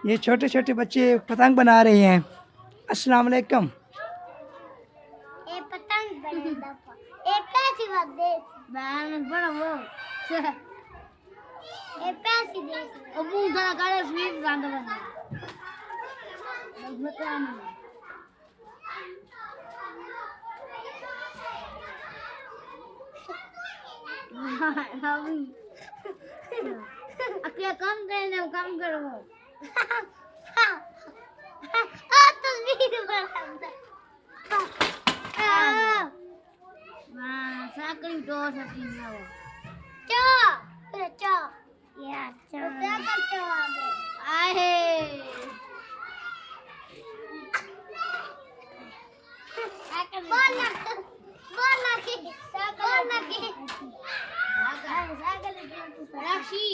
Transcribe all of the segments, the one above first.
ये छोटे छोटे बच्चे पतंग बना रहे हैं। अस्सलाम वालेकुम। ये पतंग बनेगा ये पैसे दे बड़ा वो ये पैसे दे अब उधर का स्वीट गांड बना अकेला काम करने काम करो तस्वीर बनाता साइकिल तो सकती है वो चा यार साइकिल चला दे आहे बोल की राशि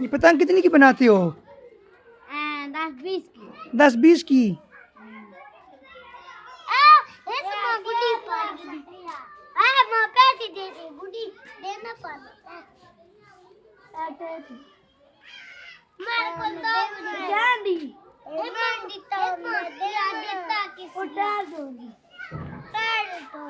ये पतंग कितनी की बनाते हो? 10-20 की 10-20 की। पैसे दे दे बुढ़ी देना पड़ता मेरे को तो जानी मंडी तो मैं देता कि उठा दूंगी पैर तो